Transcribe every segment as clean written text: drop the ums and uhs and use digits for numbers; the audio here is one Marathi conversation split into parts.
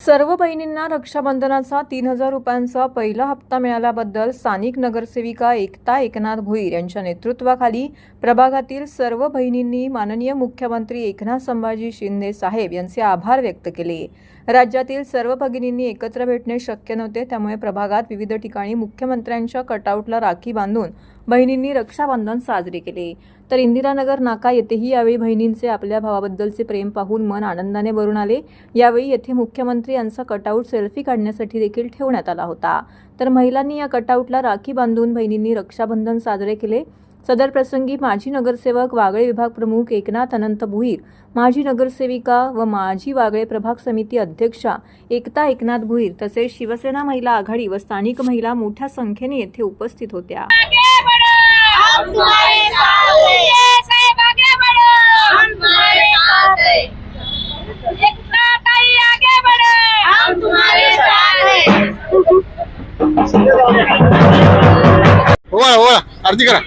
सर्व बहिणींना रक्षाबंधनाचा 3,000 रुपयांचा पहिला हप्ता मिळाल्याबद्दल स्थानिक नगरसेविका एकता एकनाथ भोईर यांच्या नेतृत्वाखाली प्रभागातील सर्व बहिणींनी माननीय मुख्यमंत्री एकनाथ संभाजी शिंदे साहेब यांचे आभार व्यक्त केले। राज्यातील सर्व भगिनींनी एकत्र भेटणे शक्य नव्हते, त्यामुळे प्रभागात विविध ठिकाणी मुख्यमंत्र्यांच्या कटआउटला राखी बांधून बहिणींनी रक्षाबंधन साजरे केले। तर इंदिरानगर नाका येथेही यावेळी बहिणींचे आपल्या भावाबद्दलचे प्रेम पाहून मन आनंदाने भरून आले। यावेळी येथे मुख्यमंत्री यांचा कटआउट सेल्फी काढण्यासाठी देखील ठेवण्यात आला होता। तर महिलांनी या कटआउटला राखी बांधून बहिणींनी रक्षाबंधन साजरे केले। सदर प्रसंगी माजी नगरसेवक वागळे विभाग प्रमुख एकनाथ अनंत भोईर, माजी नगरसेविका व माजी वागळे प्रभाग समिती अध्यक्षा एकता एकनाथ भोईर तसेच शिवसेना महिला आघाडी व स्थानिक महिला मोठ्या संख्येने येथे उपस्थित होत्या। आरती करा।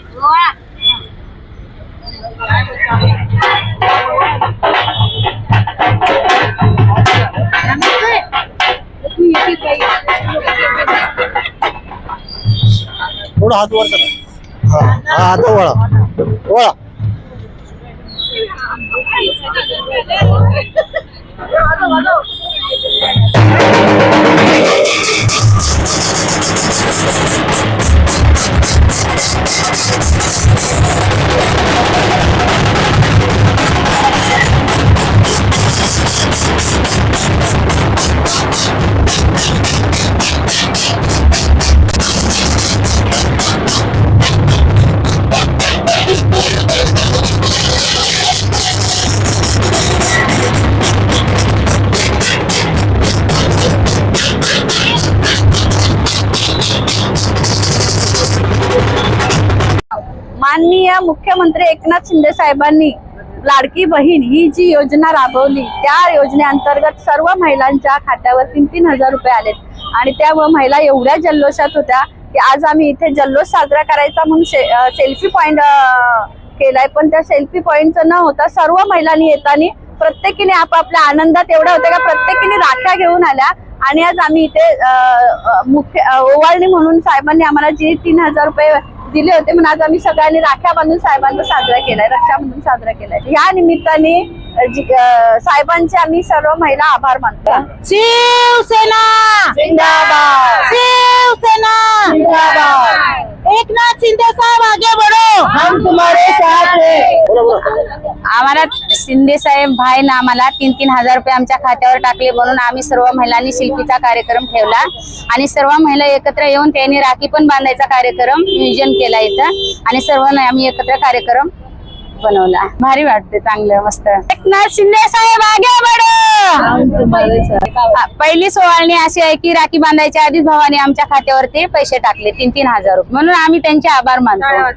थोड़ा हाथ वर करा। हाँ हाथ वळा वळा। माननीय मुख्यमंत्री एकनाथ शिंदे साहेबांनी लाडकी बहीण ही जी योजना राबवली, त्या योजनेअंतर्गत सर्व महिलांच्या खात्यावर 3,000 रुपये आलेत आणि त्या महिला एवढ्या जल्लोषात होत्या की आज आम्ही इथे जल्लोष साजरा करायचा म्हणून सेल्फी पॉइंट केलाय। पण त्या सेल्फी पॉइंटचं न होता सर्व महिलांनी येताना प्रत्येकीने आपापल्या आनंदात एवढ्या होत्या का प्रत्येकीने राख्या घेऊन आल्या आणि आज आम्ही इथे मुख्य ओवाळणी म्हणून साहेबांनी आम्हाला जी 3,000 रुपये दिले होते म्हणून आज आम्ही सगळ्यांनी राख्या बांधून साहेबांचा साजरा केलाय, रक्षाबंधन साजरा केलाय। या निमित्ताने साहेबांचे आम्ही सर्व महिला आभार मानतो। शिवसेना जिंदाबाद, शिवसेना जिंदाबाद। एकनाथ शिंदे साहेब आगे बढ़ो, हम तुम्हारे साथ हैं। आम्हाला शिंदे साहेब भाई ना आम्हाला 3,000 रुपये आमच्या खात्यावर टाकले म्हणून आम्ही सर्व महिलांनी शिल्पीचा कार्यक्रम ठेवला आणि सर्व महिला एकत्र येऊन त्यांनी राखी पण बांधायचा कार्यक्रम नियोजन केला इथं आणि सर्वांनी आम्ही एकत्र कार्यक्रम बनवला। भारी वाटते, चांगलं मस्त। एकनाथ शिंदे साहेब आगे बढ़ो। पहिली सोहळणी अशी आहे की राखी बांधायच्या आधीच भावाने आमच्या खात्यावरती पैसे टाकले 3,000 रुपये म्हणून आम्ही त्यांचे आभार मानतो।